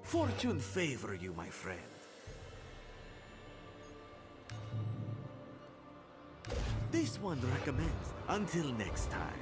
Fortune favor you, my friend. This one recommends. Until next time.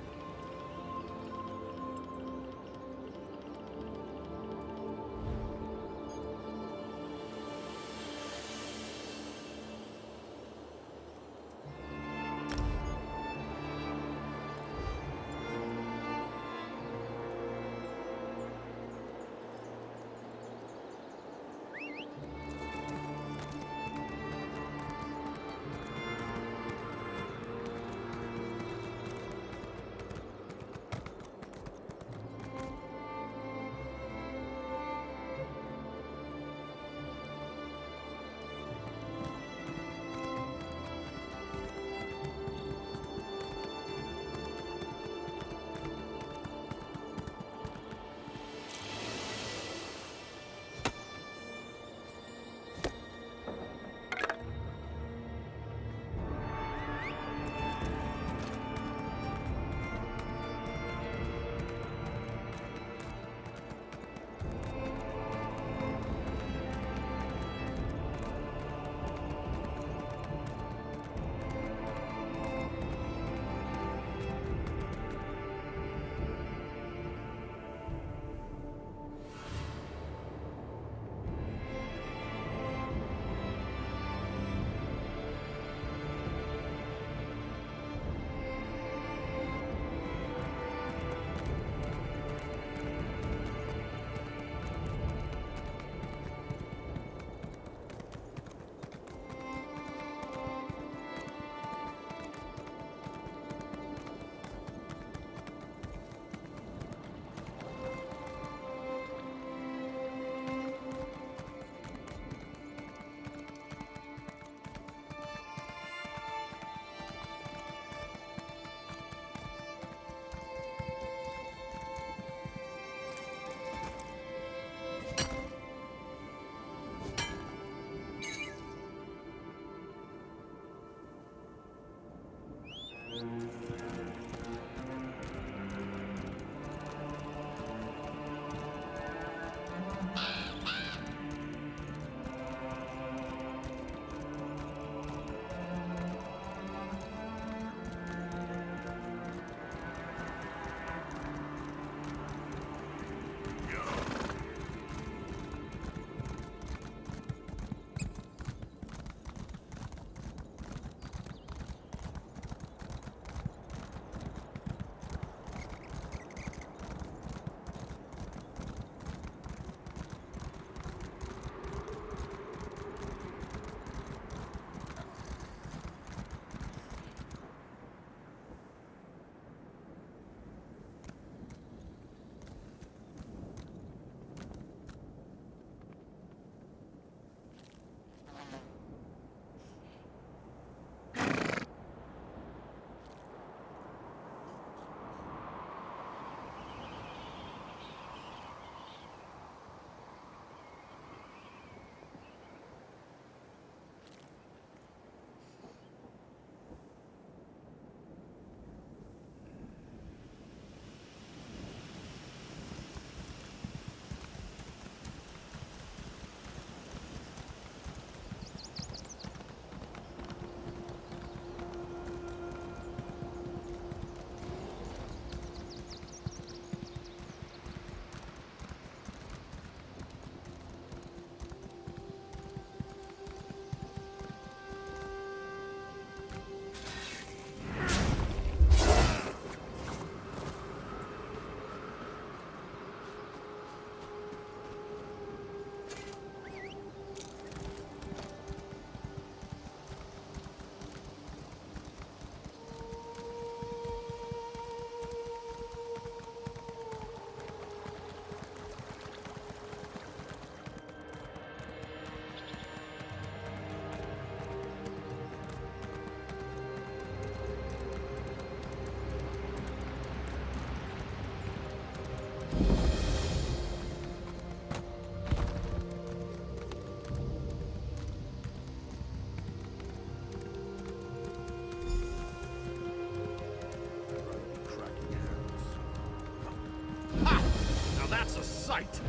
That's a sight!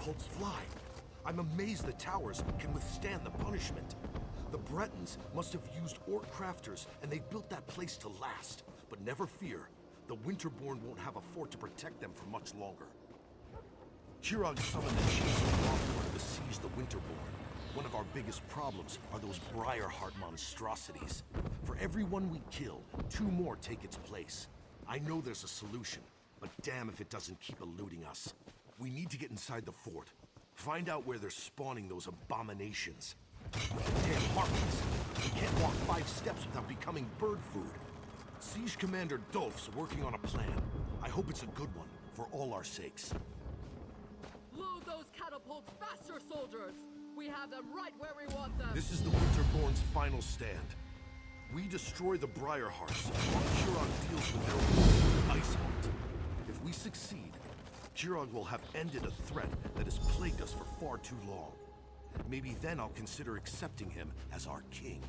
catapults fly. I'm amazed the towers can withstand the punishment. The Bretons must have used orc crafters, and they built that place to last. But never fear, the Winterborn won't have a fort to protect them for much longer. Kurog summoned the chiefs of Lothar to besiege the Winterborn. One of our biggest problems are those Briarheart monstrosities. For every one we kill, 2 more take its place. I know there's a solution, but damn if it doesn't keep eluding us. We need to get inside the fort. Find out where they're spawning those abominations. Damn harpies! We can't walk 5 steps without becoming bird food. Siege Commander Dolph's working on a plan. I hope it's a good one, for all our sakes. Load those catapults faster, soldiers! We have them right where we want them! This is the Winterborn's final stand. We destroy the Briarhearts, while Kurog deals with their own ice heart. If we succeed, Kurog will have ended a threat that has plagued us for far too long. Maybe then I'll consider accepting him as our king.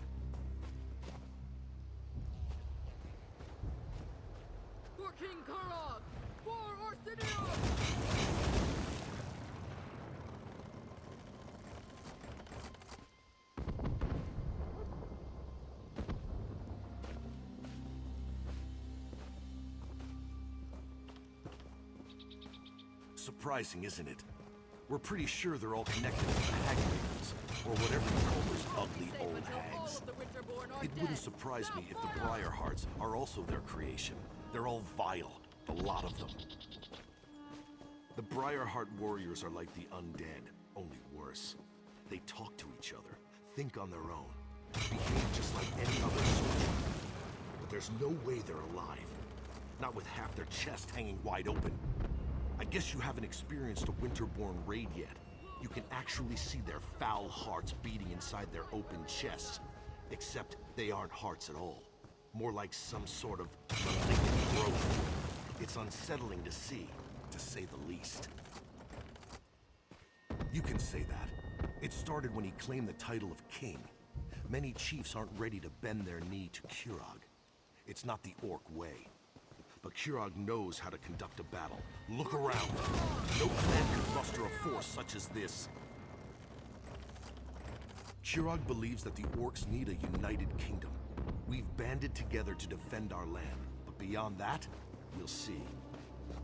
For King Kurog! For Orsinium! Surprising, isn't it? We're pretty sure they're all connected to the Hag Ravens, or whatever you call those ugly old hags. It wouldn't surprise me if the Briarhearts are also their creation. They're all vile, the lot of them. The Briarheart warriors are like the undead, only worse. They talk to each other, think on their own, behave just like any other soldier. But there's no way they're alive. Not with half their chest hanging wide open. I guess you haven't experienced a Winterborn raid yet. You can actually see their foul hearts beating inside their open chests. Except they aren't hearts at all. More like some sort of malignant growth. It's unsettling to see, to say the least. You can say that. It started when he claimed the title of king. Many chiefs aren't ready to bend their knee to Kurog. It's not the orc way. But Kurog knows how to conduct a battle. Look around. No clan could muster a force such as this. Kurog believes that the orcs need a united kingdom. We've banded together to defend our land, but beyond that, we'll see.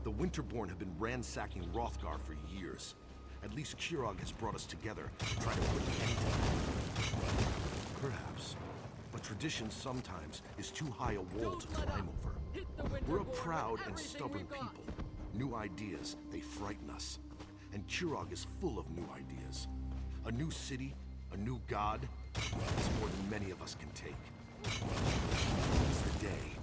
The Winterborn have been ransacking Hrothgar for years. At least Kurog has brought us together to try to put an end to it. Perhaps. But tradition sometimes is too high a wall to climb over. We're a proud and stubborn people. New ideas, they frighten us. And Kurog is full of new ideas. A new city, a new god, is more than many of us can take. It's the day.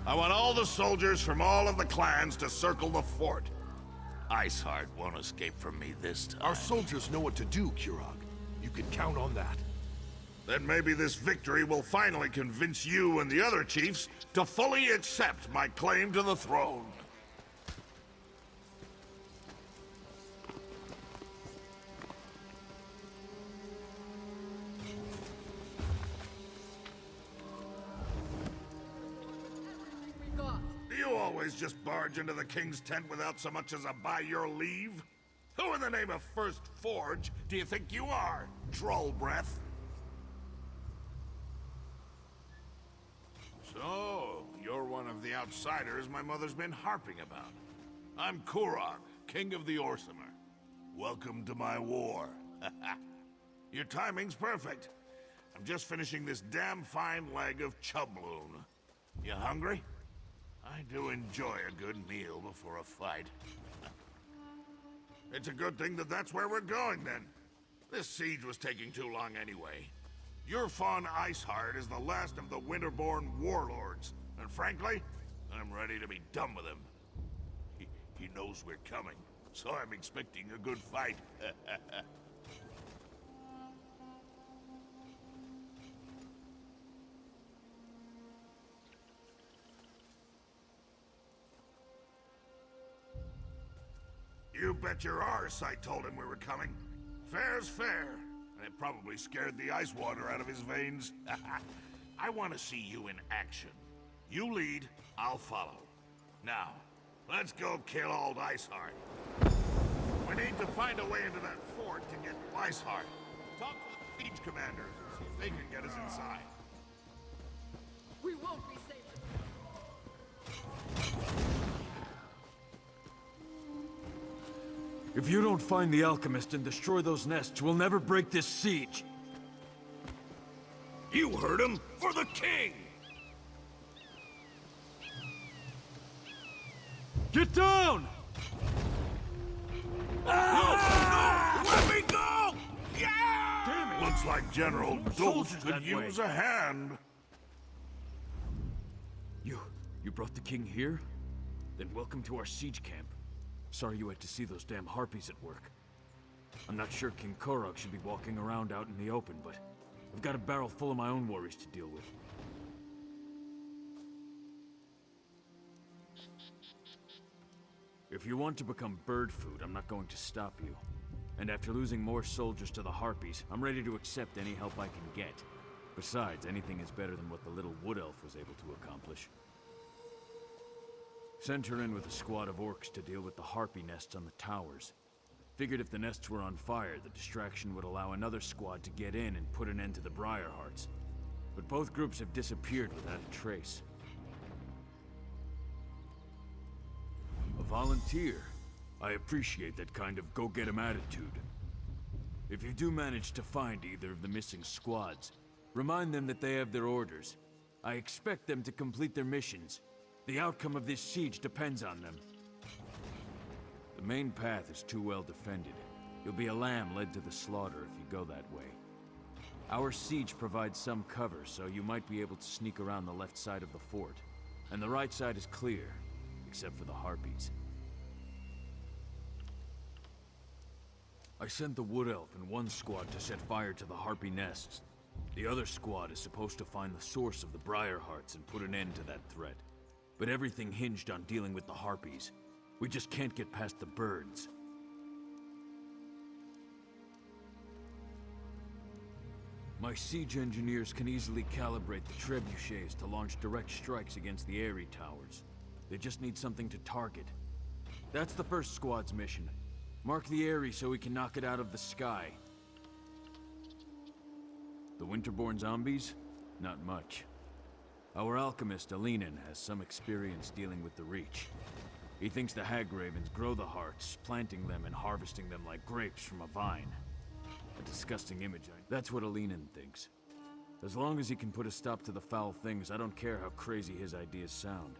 I want all the soldiers from all of the clans to circle the fort. Iceheart won't escape from me this time. Our soldiers know what to do, Kurog. You can count on that. Then maybe this victory will finally convince you and the other chiefs to fully accept my claim to the throne. Do you always just barge into the king's tent without so much as a by your leave? Who in the name of First Forge do you think you are, troll breath? So, you're one of the outsiders my mother's been harping about. I'm Kurog, king of the Orsimer. Welcome to my war. Your timing's perfect. I'm just finishing this damn fine leg of chubloon. You hungry? I do enjoy a good meal before a fight. It's a good thing that that's where we're going, then. This siege was taking too long anyway. Your Fawn Iceheart is the last of the Winterborn warlords, and frankly, I'm ready to be done with him. He knows we're coming, so I'm expecting a good fight. You bet your arse I told him we were coming. Fair's fair. And it probably scared the ice water out of his veins. I want to see you in action. You lead, I'll follow. Now, let's go kill old Iceheart. We need to find a way into that fort to get Iceheart. Talk to the siege commanders and see if they can get us inside. We won't be safe. If you don't find the alchemist and destroy those nests, we'll never break this siege. You heard him! For the king! Get down! No! Let me go! Yeah! Damn it! Looks like General Dulce soldiers could that use way. a hand. You brought the king here? Then welcome to our siege camp. Sorry you had to see those damn harpies at work. I'm not sure King Korok should be walking around out in the open, but I've got a barrel full of my own worries to deal with. If you want to become bird food, I'm not going to stop you. And after losing more soldiers to the harpies, I'm ready to accept any help I can get. Besides, anything is better than what the little wood elf was able to accomplish. Sent her in with a squad of orcs to deal with the harpy nests on the towers. Figured if the nests were on fire, the distraction would allow another squad to get in and put an end to the Briarhearts. But both groups have disappeared without a trace. A volunteer. I appreciate that kind of go-get-'em attitude. If you do manage to find either of the missing squads, remind them that they have their orders. I expect them to complete their missions. The outcome of this siege depends on them. The main path is too well defended. You'll be a lamb led to the slaughter if you go that way. Our siege provides some cover, so you might be able to sneak around the left side of the fort. And the right side is clear, except for the harpies. I sent the Wood Elf and one squad to set fire to the harpy nests. The other squad is supposed to find the source of the Briarhearts and put an end to that threat. But everything hinged on dealing with the harpies. We just can't get past the birds. My siege engineers can easily calibrate the trebuchets to launch direct strikes against the Eyrie towers. They just need something to target. That's the first squad's mission. Mark the Eyrie so we can knock it out of the sky. The Winterborn zombies? Not much. Our alchemist, Alinen, has some experience dealing with the Reach. He thinks the Hag Ravens grow the hearts, planting them and harvesting them like grapes from a vine. A disgusting image. That's what Alinen thinks. As long as he can put a stop to the foul things, I don't care how crazy his ideas sound.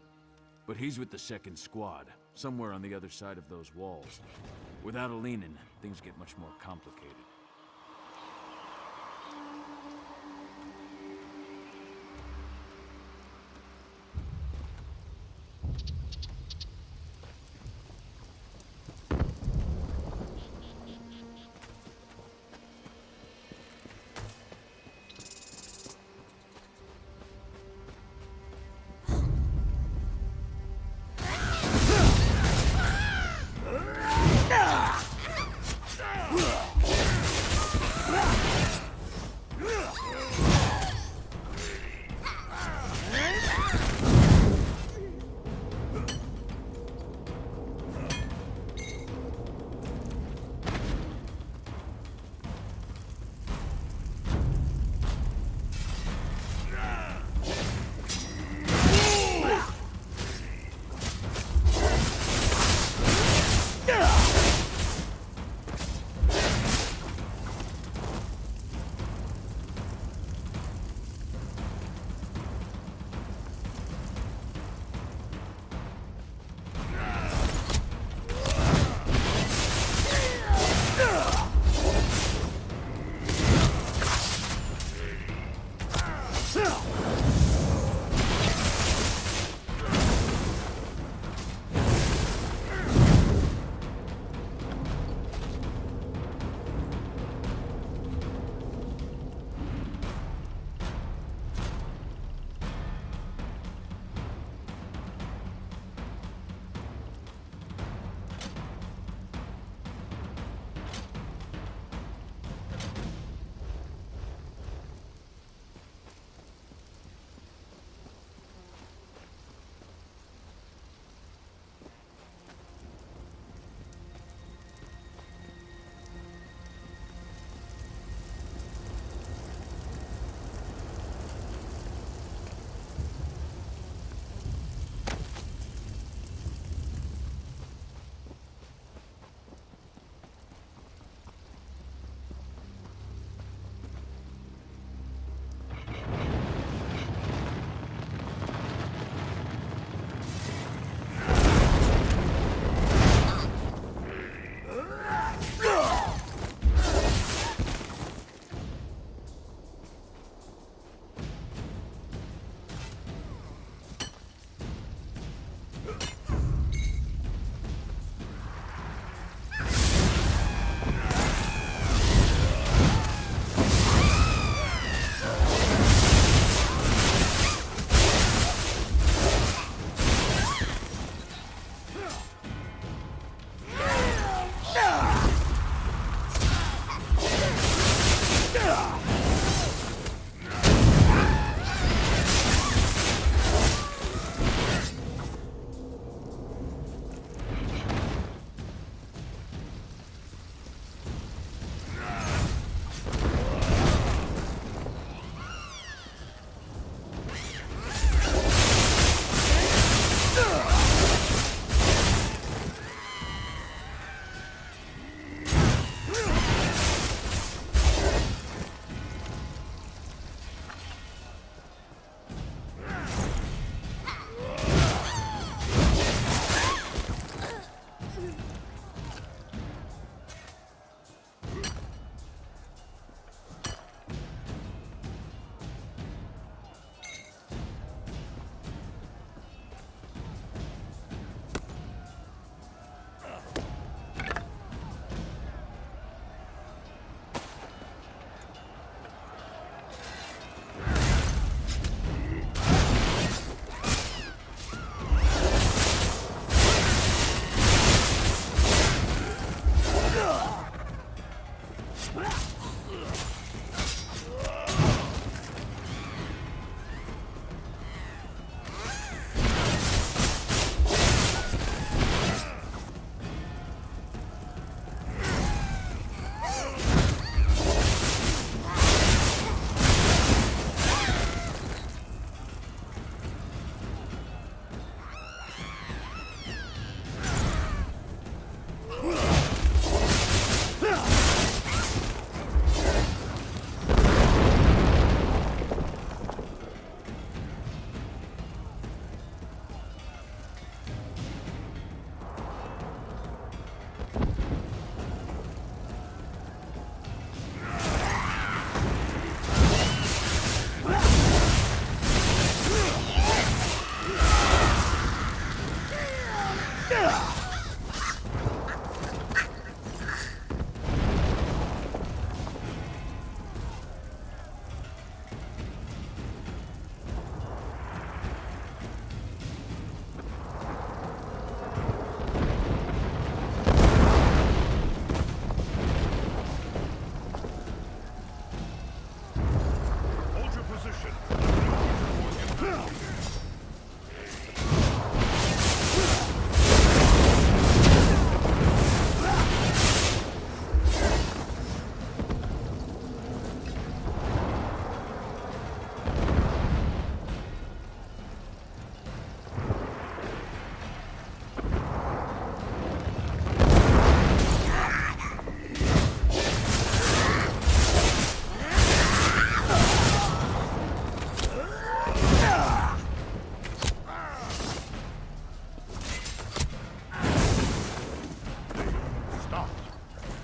But he's with the second squad, somewhere on the other side of those walls. Without Alinen, things get much more complicated.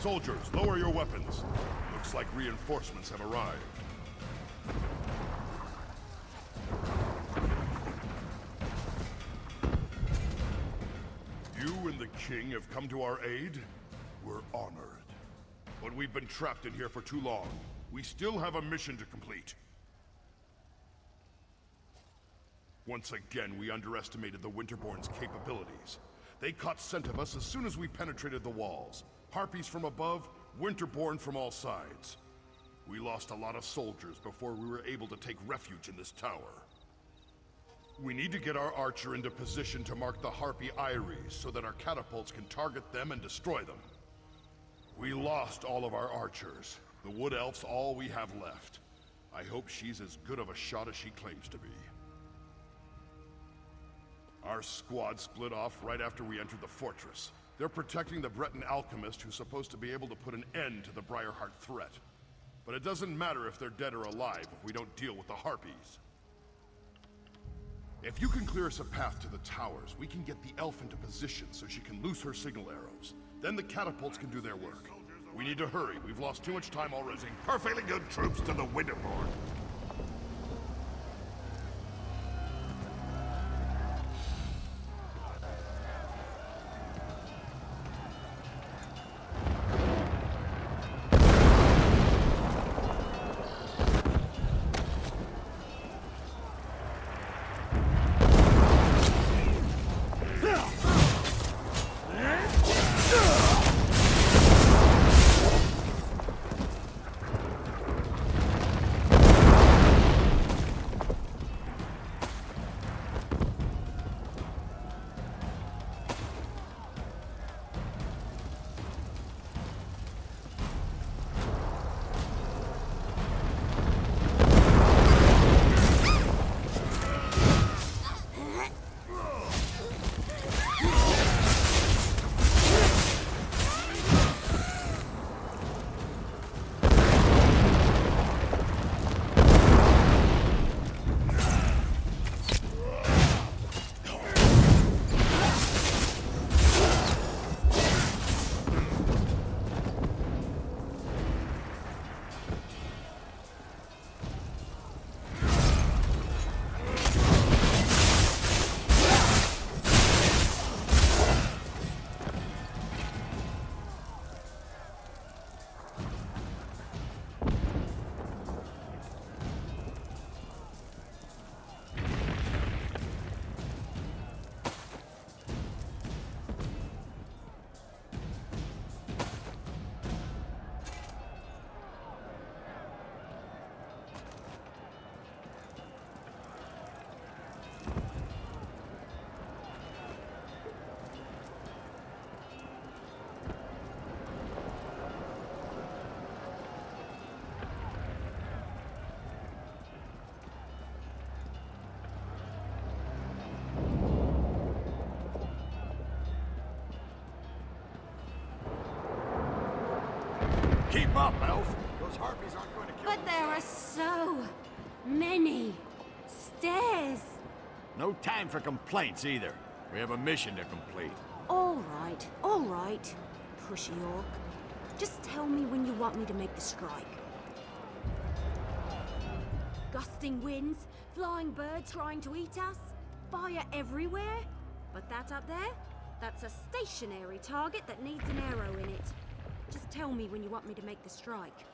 Soldiers, lower your weapons. Looks like reinforcements have arrived. You and the king have come to our aid? We're honored. But we've been trapped in here for too long. We still have a mission to complete. Once again, we underestimated the Winterborn's capabilities. They caught scent of us as soon as we penetrated the walls. Harpies from above, Winterborn from all sides. We lost a lot of soldiers before we were able to take refuge in this tower. We need to get our archer into position to mark the Harpy Eyries so that our catapults can target them and destroy them. We lost all of our archers. The Wood Elf's all we have left. I hope she's as good of a shot as she claims to be. Our squad split off right after we entered the fortress. They're protecting the Breton alchemist who's supposed to be able to put an end to the Briarheart threat. But it doesn't matter if they're dead or alive if we don't deal with the Harpies. If you can clear us a path to the towers, we can get the elf into position so she can loose her signal arrows. Then the catapults can do their work. We need to hurry. We've lost too much time already. Perfectly good troops to the Winterborn. Keep up, Elf! Those Harpies aren't going to kill But there are so many stairs. No time for complaints either. We have a mission to complete. All right, pushy orc. Just tell me when you want me to make the strike. Gusting winds, flying birds trying to eat us, fire everywhere. But that up there, that's a stationary target that needs an arrow in it. Just tell me when you want me to make the strike.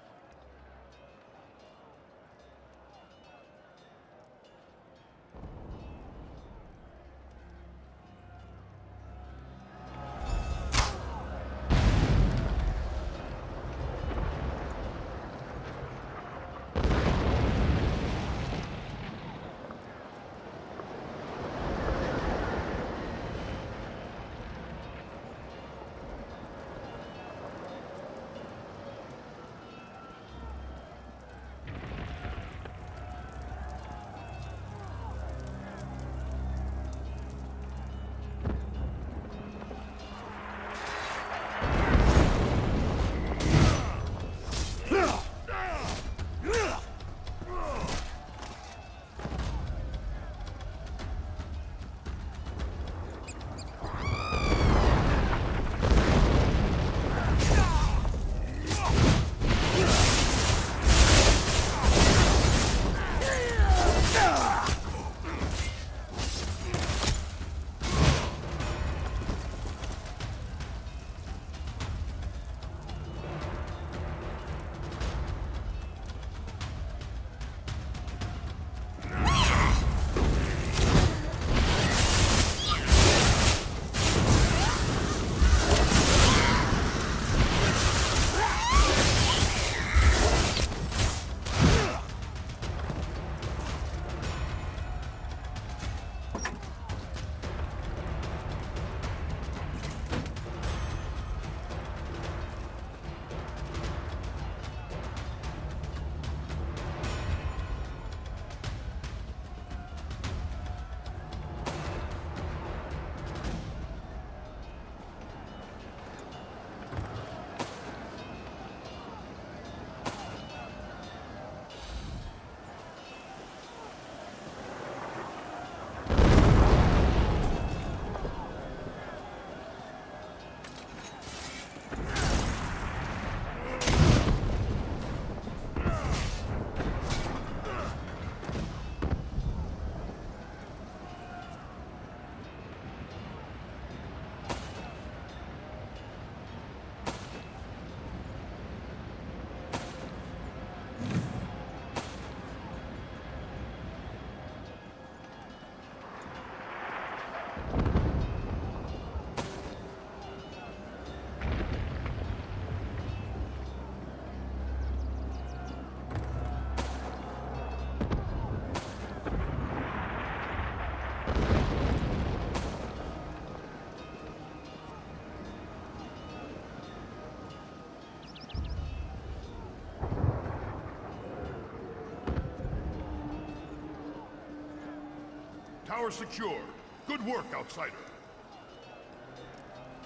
are secure. Good work, outsider.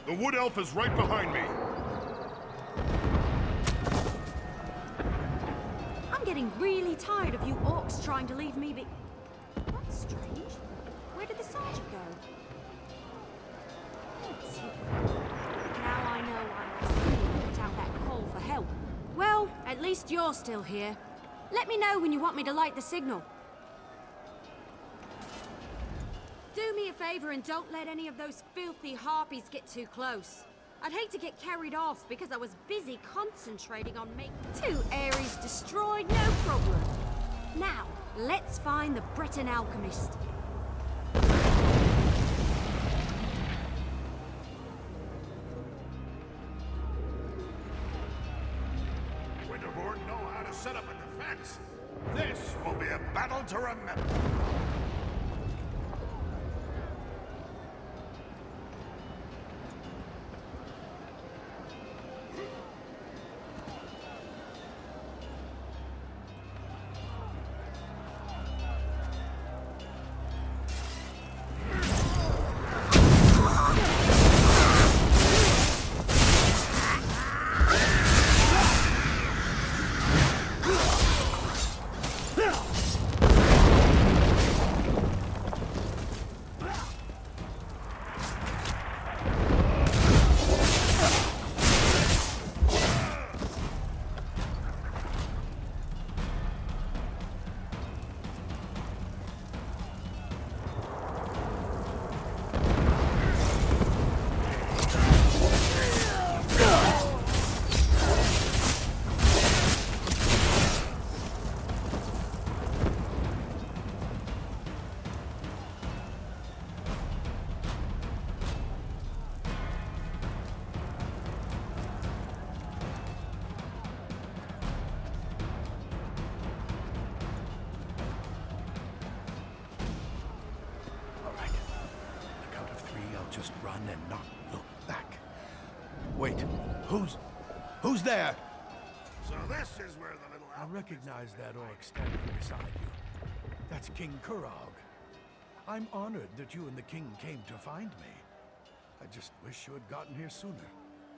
The Wood Elf is right behind me. I'm getting really tired of you orcs trying to leave me be... That's strange. Where did the sergeant go? It's here. Now I know why I put out that call for help. Well, at least you're still here. Let me know when you want me to light the signal. Do me a favor and don't let any of those filthy harpies get too close. I'd hate to get carried off because I was busy concentrating on making 2 Ares destroyed, no problem. Now, let's find the Breton alchemist. Winterborn know how to set up a defense. This will be a battle to remember. Just run and not look back. Wait, who's there? So this is where the little... I recognize that orc standing beside you. That's King Kurog. I'm honored that you and the king came to find me. I just wish you had gotten here sooner.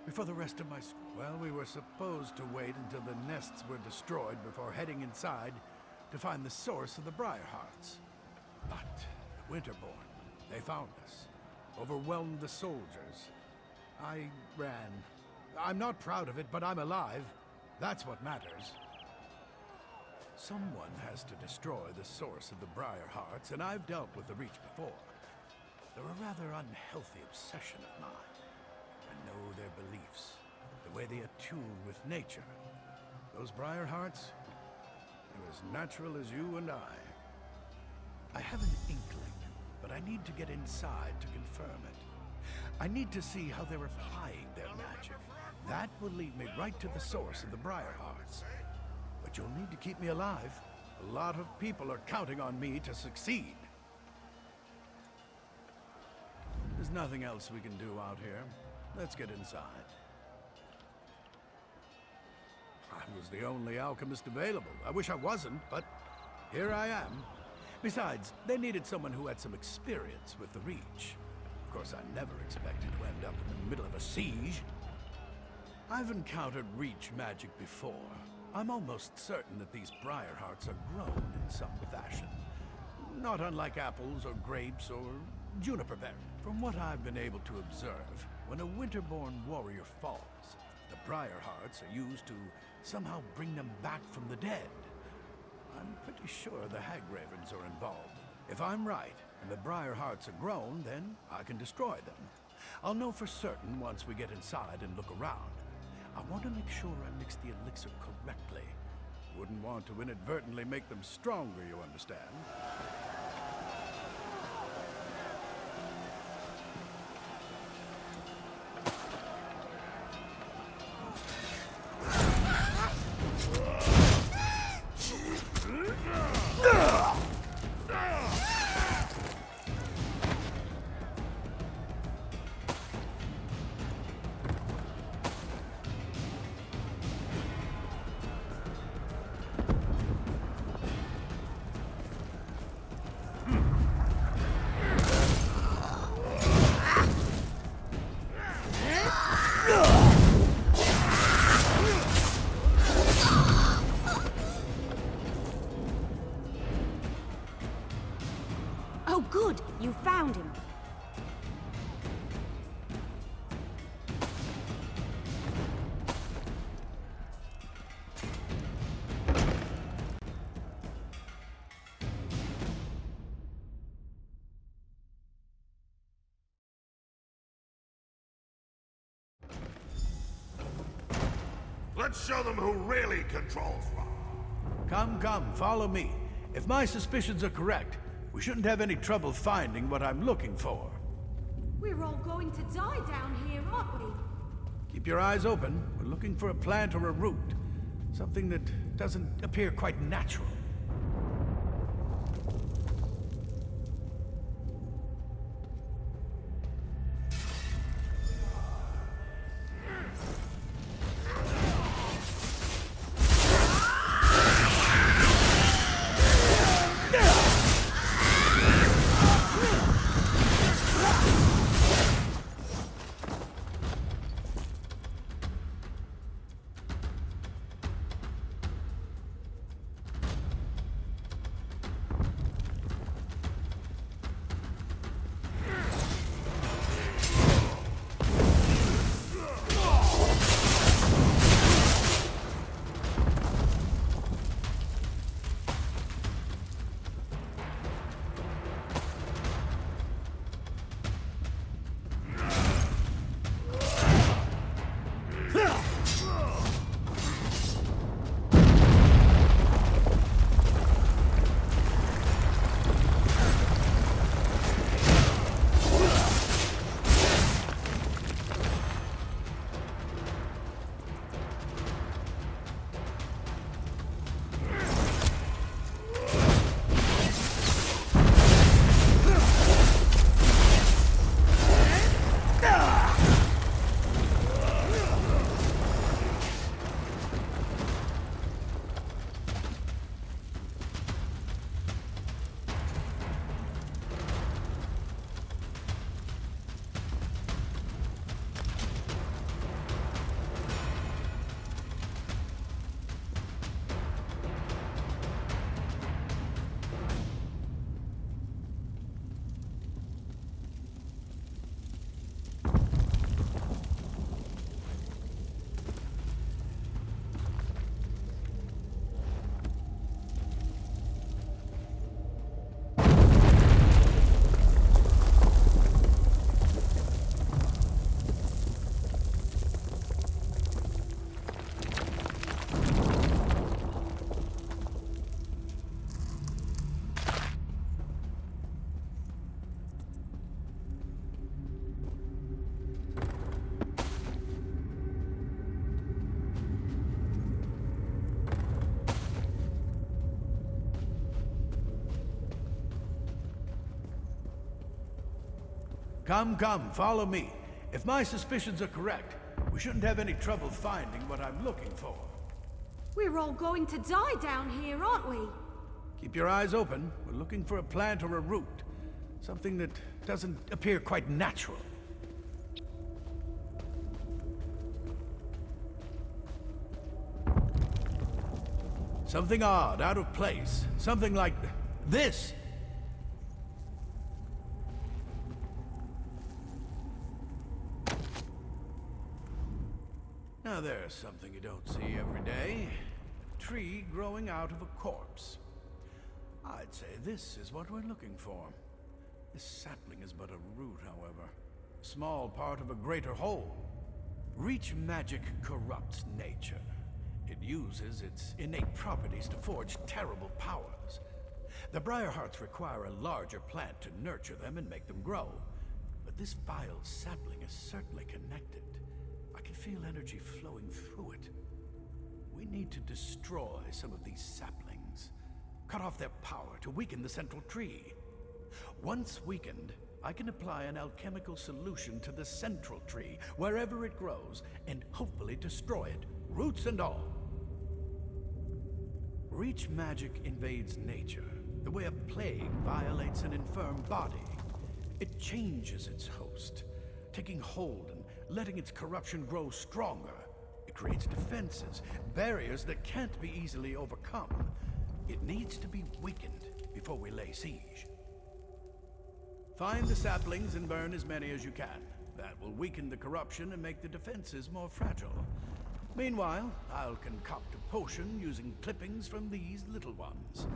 Before the rest of my... Well, we were supposed to wait until the nests were destroyed before heading inside to find the source of the Briarhearts. But the Winterborn, they found us. Overwhelmed the soldiers. I ran. I'm not proud of it, but I'm alive. That's what matters. Someone has to destroy the source of the Briarhearts, and I've dealt with the Reach before. They're a rather unhealthy obsession of mine. I know their beliefs, the way they attune with nature. Those Briarhearts, they're as natural as you and I. I have an inkling, but I need to get inside to confirm it. I need to see how they're applying their magic. That will lead me right to the source of the Briarhearts. But you'll need to keep me alive. A lot of people are counting on me to succeed. There's nothing else we can do out here. Let's get inside. I was the only alchemist available. I wish I wasn't, but here I am. Besides, they needed someone who had some experience with the Reach. Of course, I never expected to end up in the middle of a siege. I've encountered Reach magic before. I'm almost certain that these Briarhearts are grown in some fashion. Not unlike apples or grapes or juniper berry. From what I've been able to observe, when a Winterborn warrior falls, the Briarhearts are used to somehow bring them back from the dead. I'm pretty sure the Hagravens are involved. If I'm right, and the Briarhearts are grown, then I can destroy them. I'll know for certain once we get inside and look around. I want to make sure I mix the elixir correctly. Wouldn't want to inadvertently make them stronger, you understand? Let's show them who really controls rock. Come, follow me. If my suspicions are correct, we shouldn't have any trouble finding what I'm looking for. We're all going to die down here, aren't we? Keep your eyes open. We're looking for a plant or a root. Something that doesn't appear quite natural. Come, follow me. If my suspicions are correct, we shouldn't have any trouble finding what I'm looking for. We're all going to die down here, aren't we? Keep your eyes open. We're looking for a plant or a root. Something that doesn't appear quite natural. Something odd, out of place. Something like this. Now there's something you don't see every day. A tree growing out of a corpse. I'd say this is what we're looking for. This sapling is but a root, however. A small part of a greater whole. Reach magic corrupts nature. It uses its innate properties to forge terrible powers. The Briarhearts require a larger plant to nurture them and make them grow. But this vile sapling is certainly connected. I can feel energy flowing through it. We need to destroy some of these saplings. Cut off their power to weaken the central tree. Once weakened, I can apply an alchemical solution to the central tree, wherever it grows, and hopefully destroy it, roots and all. Reach magic invades nature, the way a plague violates an infirm body. It changes its host, taking hold and letting its corruption grow stronger. It creates defenses, barriers that can't be easily overcome. It needs to be weakened before we lay siege. Find the saplings and burn as many as you can. That will weaken the corruption and make the defenses more fragile. Meanwhile, I'll concoct a potion using clippings from these little ones.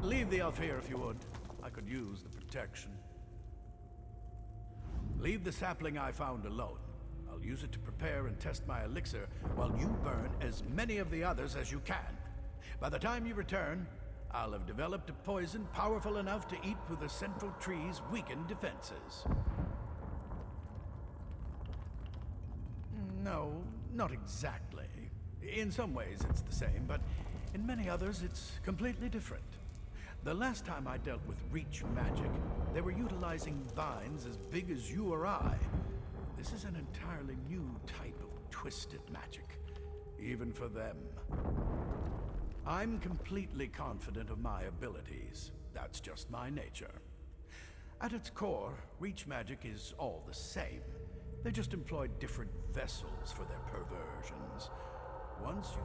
Leave the elf here if you would. I could use the protection. Leave the sapling I found alone. I'll I'll use it to prepare and test my elixir while you burn as many of the others as you can. By the time you return, I'll have developed a poison powerful enough to eat through the central tree's weakened defenses. No, not exactly. In some ways it's the same, but in many others it's completely different. The last time I dealt with Reach magic, they were utilizing vines as big as you or I. This is an entirely new type of twisted magic, even for them. I'm completely confident of my abilities. That's just my nature. At its core, Reach magic is all the same. They just employ different vessels for their perversions. Once you...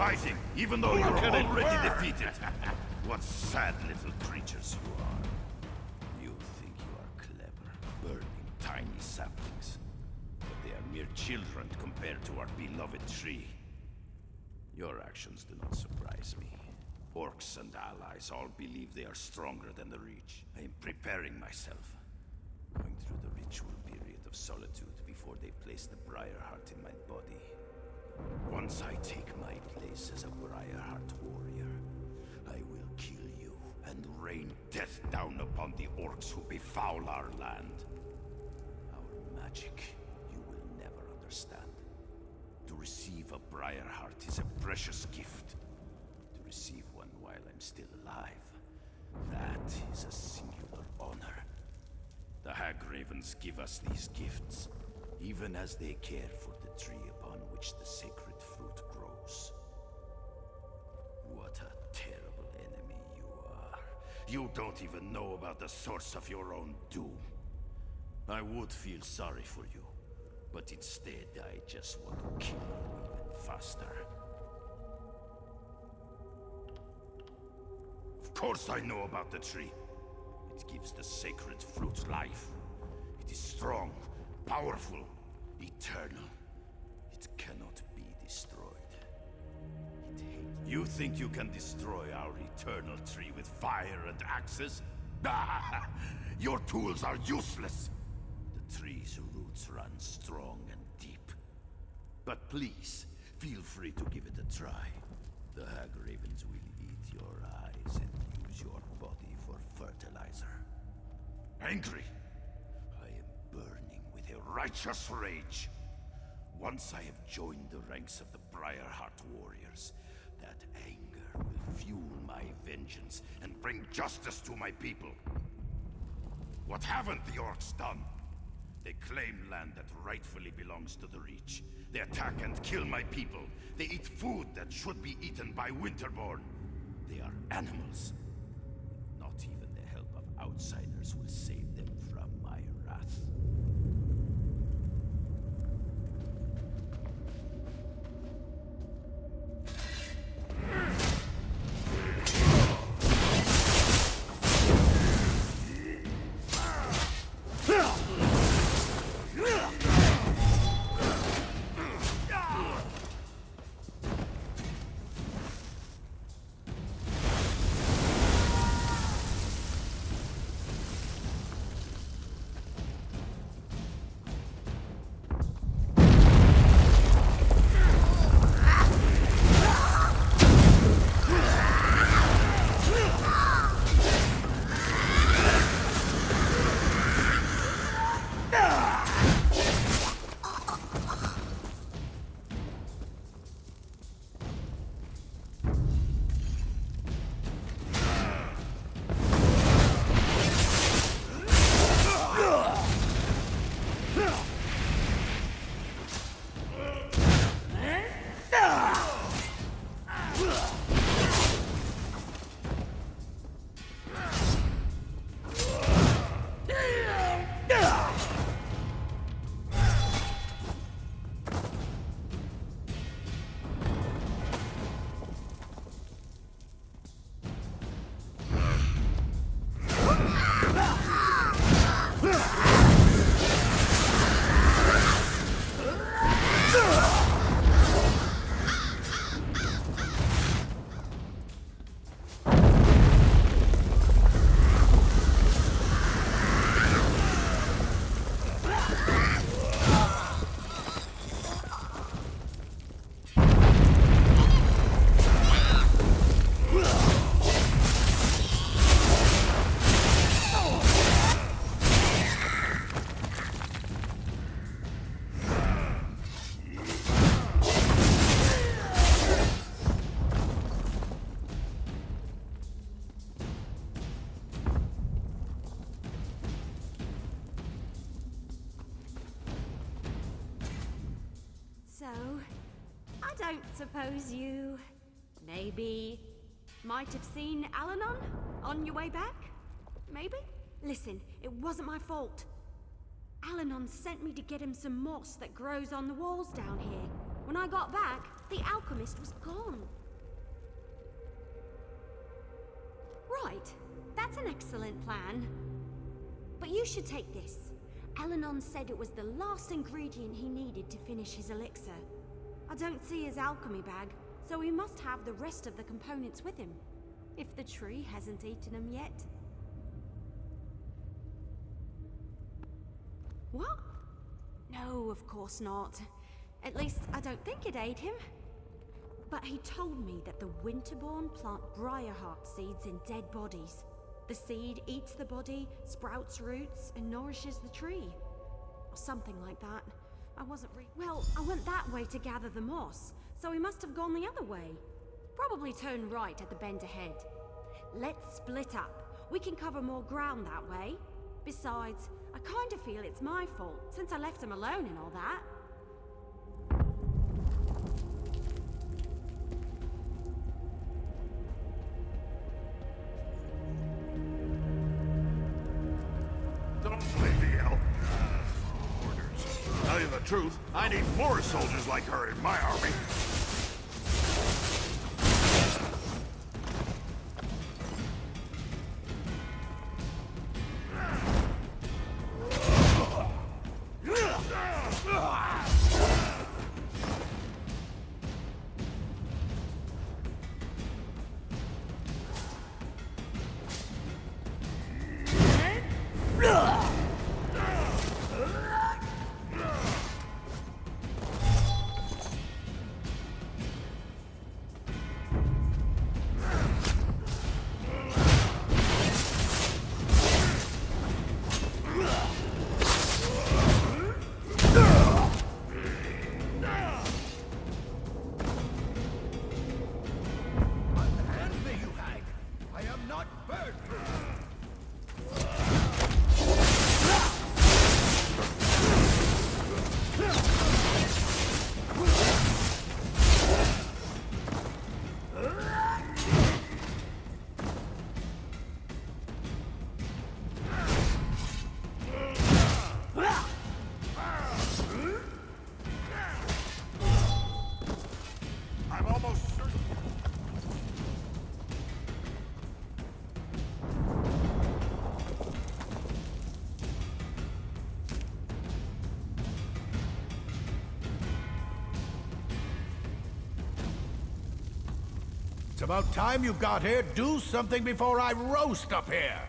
fighting, even though you're already defeated. What sad little creatures you are. You think you are clever, burning tiny saplings. But they are mere children compared to our beloved tree. Your actions do not surprise me. Orcs and allies all believe they are stronger than the Reach. I am preparing myself. Going through the ritual period of solitude before they place the Briarheart in my body. Once I take my place as a Briarheart warrior, I will kill you and rain death down upon the orcs who befoul our land. Our magic you will never understand. To receive a Briarheart is a precious gift. To receive one while I'm still alive, that is a singular honor. The Hag Ravens give us these gifts, even as they care for the tree upon which the sacred fruit grows. What a terrible enemy you are. You don't even know about the source of your own doom. I would feel sorry for you, but instead I just want to kill you even faster. Of course I know about the tree. It gives the sacred fruit life. It is strong, powerful, eternal. It cannot be destroyed. It hates. You think you can destroy our eternal tree with fire and axes? Ah! Your tools are useless. The tree's roots run strong and deep. But please, feel free to give it a try. The Hag Ravens will eat your eyes and use your body for fertilizer. Angry, I am burning with a righteous rage. Once I have joined the ranks of the Briarheart warriors, that anger will fuel my vengeance and bring justice to my people. What haven't the orcs done? They claim land that rightfully belongs to the Reach. They attack and kill my people. They eat food that should be eaten by Winterborn. They are animals. Not even the help of outsiders will save them from my wrath. So, I don't suppose you maybe might have seen Alanon on your way back? Maybe? Listen, it wasn't my fault. Alanon sent me to get him some moss that grows on the walls down here. When I got back, the alchemist was gone. Right, that's an excellent plan. But you should take this. Alanon said it was the last ingredient he needed to finish his elixir. I don't see his alchemy bag, so he must have the rest of the components with him. If the tree hasn't eaten him yet. What? No, of course not. At least, I don't think it ate him. But he told me that the Winterborn plant briarheart seeds in dead bodies. The seed eats the body, sprouts roots, and nourishes the tree. Or something like that. I wasn't Well, I went that way to gather the moss, so he must have gone the other way. Probably turn right at the bend ahead. Let's split up. We can cover more ground that way. Besides, I kind of feel it's my fault, since I left him alone and all that. Don't blame the elf. Orders. Tell you the truth, I need more soldiers like her in my army. It's about time you got here. Do something before I roast up here.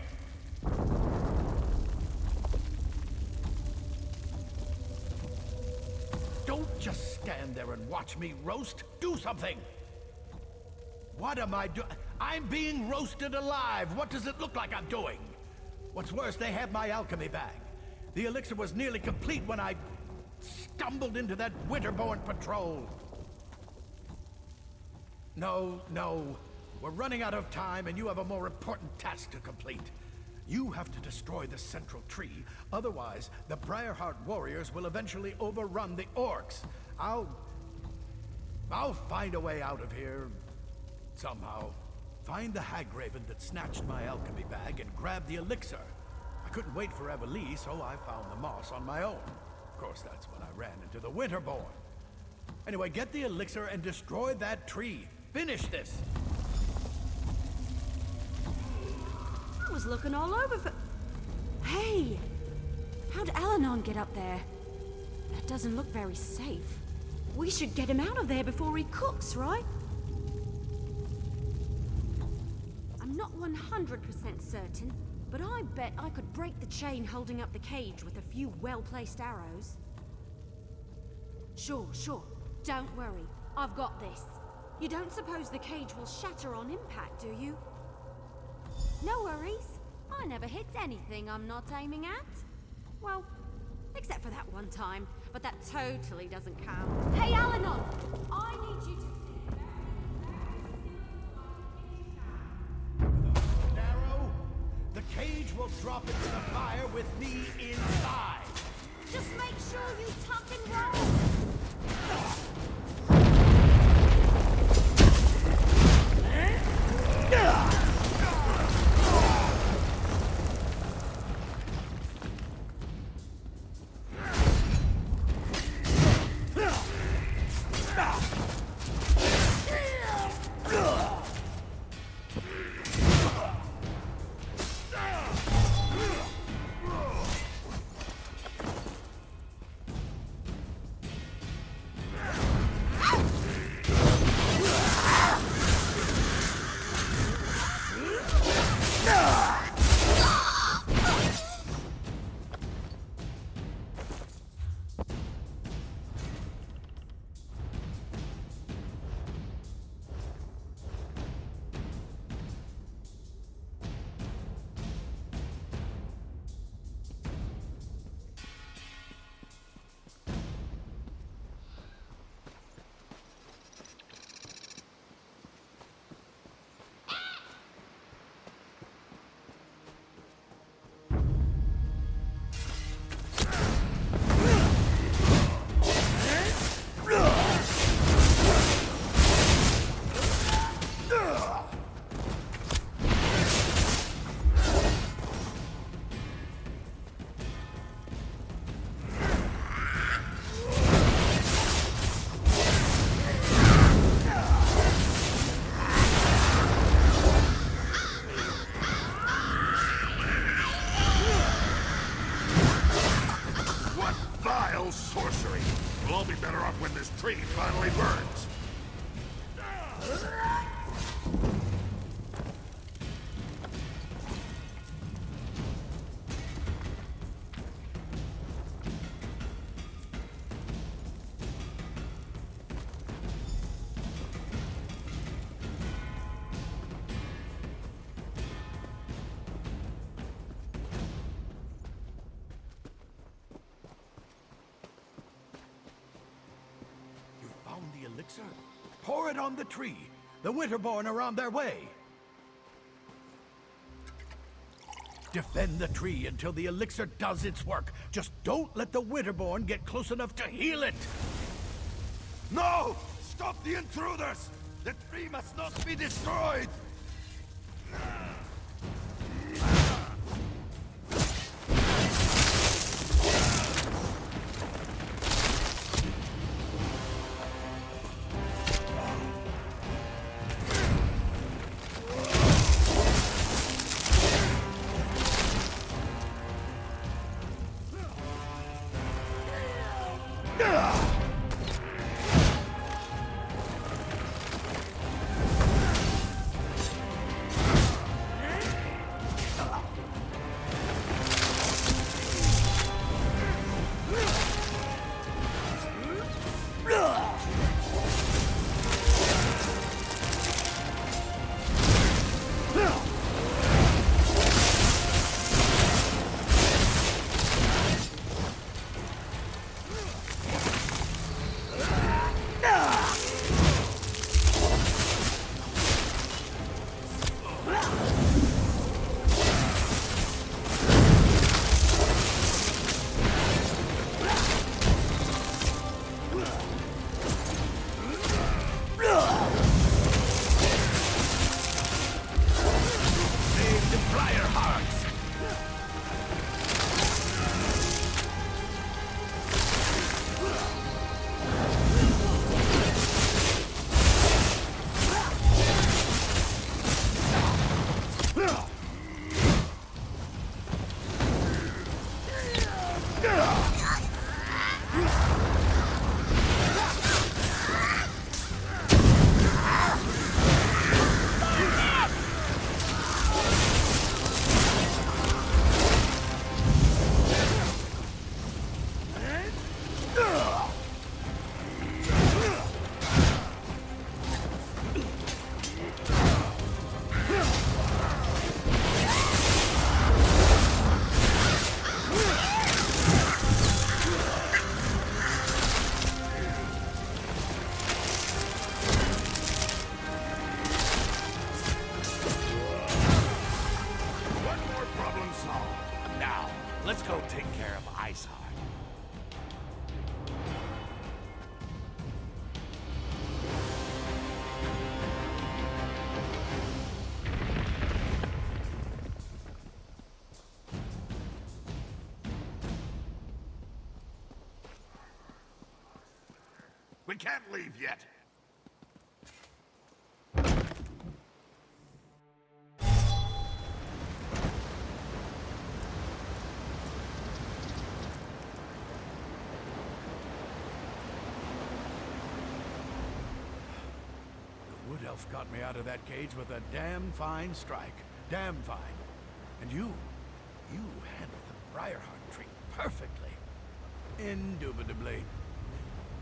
Don't just stand there and watch me roast. Do something. What am I doing? I'm being roasted alive. What does it look like I'm doing? What's worse, they have my alchemy bag. The elixir was nearly complete when I stumbled into that Winterborn patrol. No. We're running out of time, and you have a more important task to complete. You have to destroy the central tree. Otherwise, the Briarheart warriors will eventually overrun the orcs. I'll find a way out of here. Somehow. Find the Hagraven that snatched my alchemy bag and grab the elixir. I couldn't wait for Evelie, so I found the moss on my own. Of course, that's when I ran into the Winterborn. Anyway, get the elixir and destroy that tree. Finish this! I was looking all over for... Hey! How'd Alanon get up there? That doesn't look very safe. We should get him out of there before he cooks, right? I'm not 100% certain, but I bet I could break the chain holding up the cage with a few well-placed arrows. Sure. Don't worry. I've got this. You don't suppose the cage will shatter on impact, do you? No worries. I never hit anything I'm not aiming at. Well, except for that one time. But that totally doesn't count. Hey, Alanon! I need you to... Narrow, the cage will drop into the fire with me inside. Just make sure you tuck and roll! Vile sorcery! We'll all be better off when this tree finally burns. You found the elixir? Pour it on the tree. The Winterborn are on their way. Defend the tree until the elixir does its work. Just don't let the Winterborn get close enough to heal it. No! Stop the intruders! The tree must not be destroyed! Let's go take care of Iceheart. We can't leave yet. Wood Elf got me out of that cage with a damn fine strike. Damn fine. And you handled the Briarheart tree perfectly. Indubitably.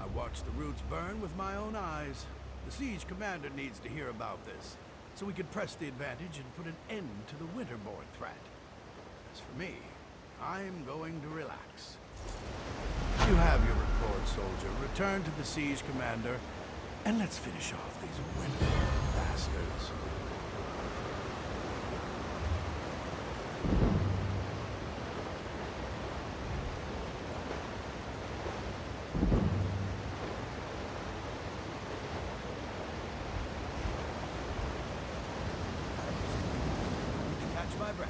I watched the roots burn with my own eyes. The siege commander needs to hear about this, so we can press the advantage and put an end to the Winterborn threat. As for me, I'm going to relax. You have your report, soldier. Return to the siege commander, and let's finish off these Winterborn bastards. Catch my breath.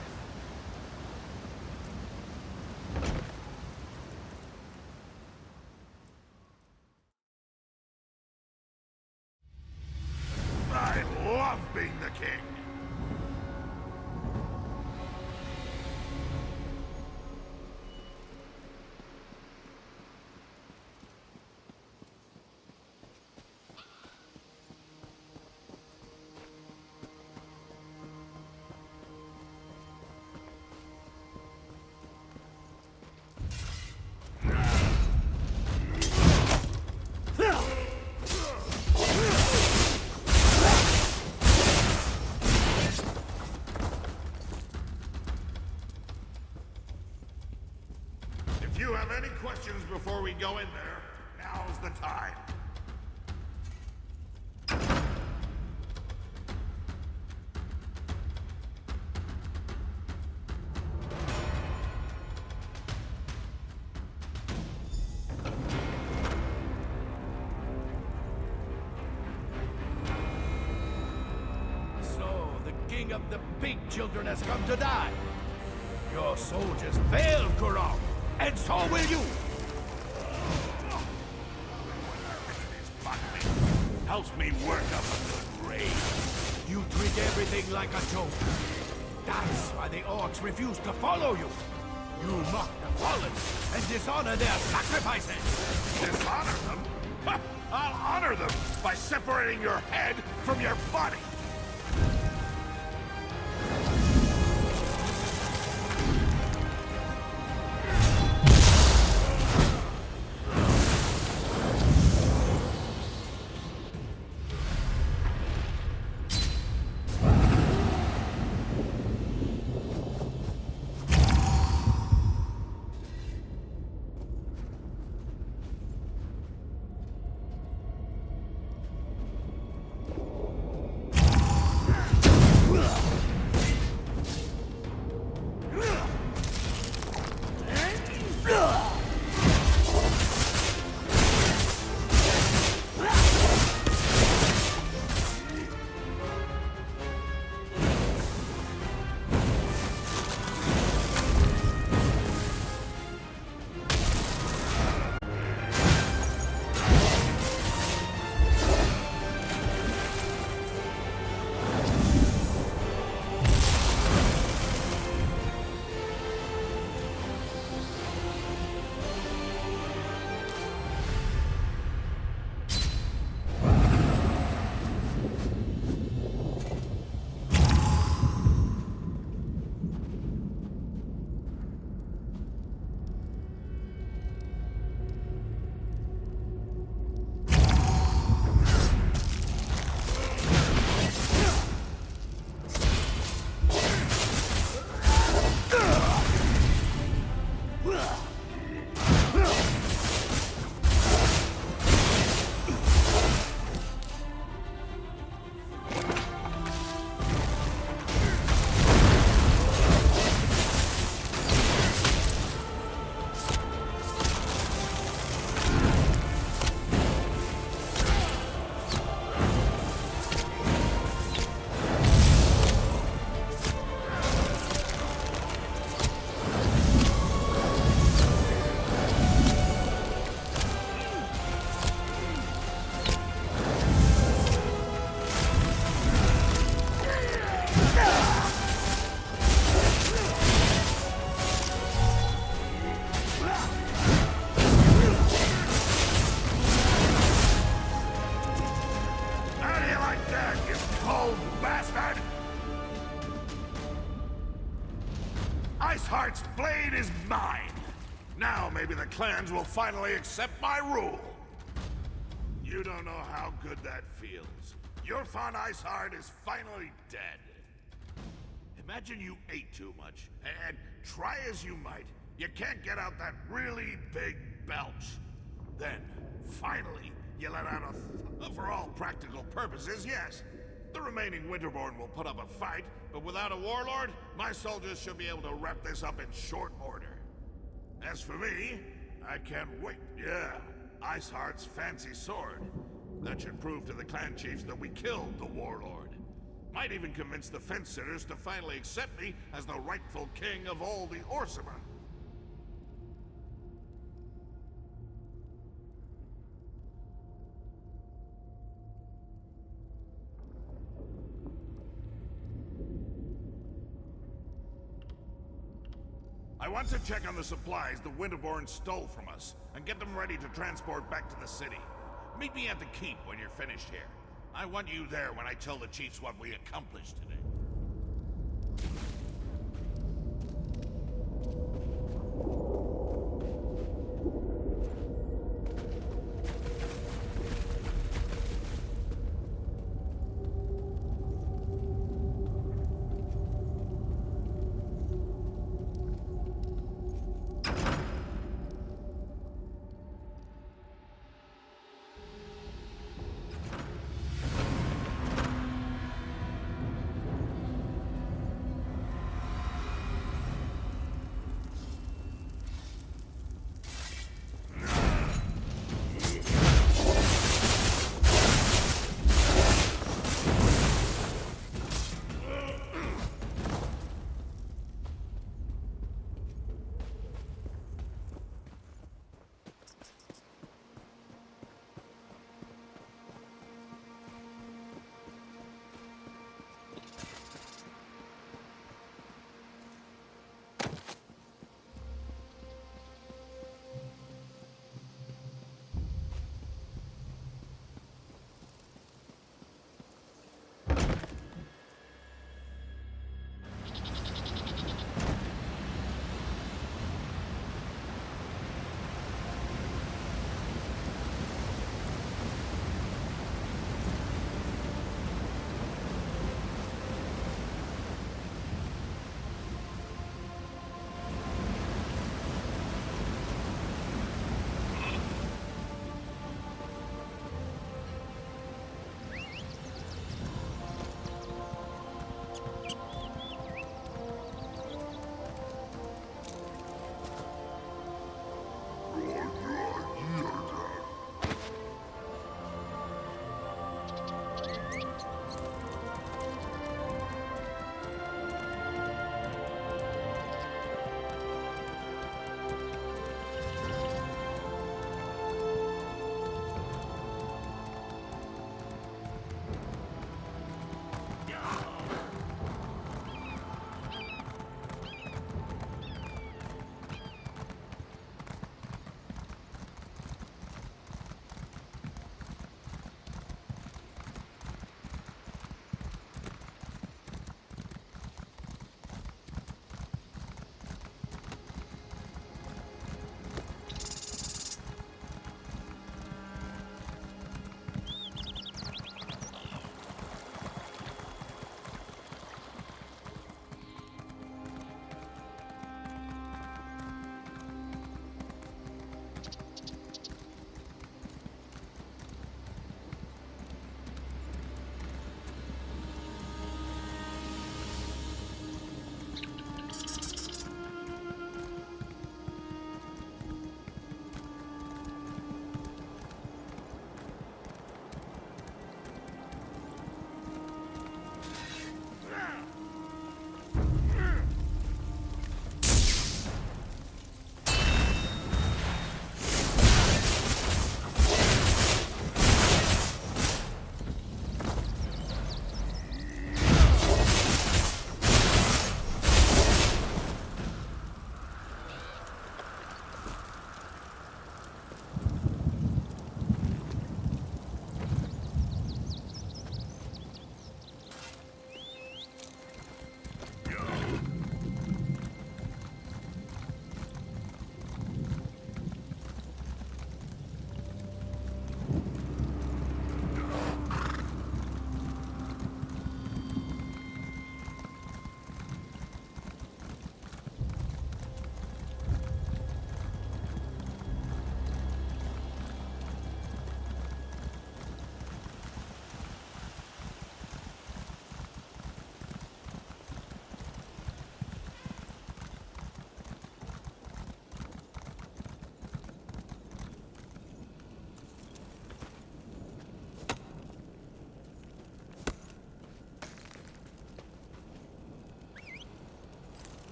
I love being the you have any questions before we go in there, now's the time. So, the king of the big children has come to die. Your soldiers failed, Kurong, and so will you. Helps me work up a good rage. You treat everything like a joke. That's why the orcs refuse to follow you. You mock the fallen and dishonor their sacrifices. Dishonor them? Ha! I'll honor them by separating your head from your body. Iceheart's blade is mine! Now maybe the clans will finally accept my rule! You don't know how good that feels. Your fun Iceheart is finally dead. Imagine you ate too much, and try as you might, you can't get out that really big belch. Then, finally, you let out for all practical purposes, yes. The remaining Winterborn will put up a fight, but without a warlord, my soldiers should be able to wrap this up in short order. As for me, I can't wait. Yeah, Iceheart's fancy sword. That should prove to the clan chiefs that we killed the warlord. Might even convince the fence-sitters to finally accept me as the rightful king of all the Orsimer. I want to check on the supplies the Winterborn stole from us, and get them ready to transport back to the city. Meet me at the keep when you're finished here. I want you there when I tell the chiefs what we accomplished today.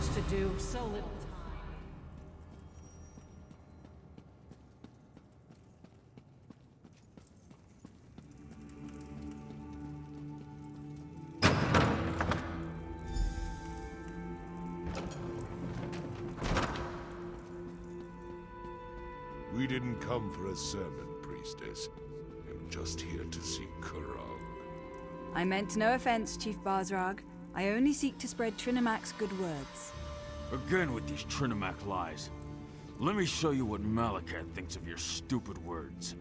much to do, so little time. We didn't come for a sermon, priestess. I'm just here to see Kurog. I meant no offense, Chief Bazrag. I only seek to spread Trinamac's good words. Again with these Trinimac lies. Let me show you what Malakat thinks of your stupid words.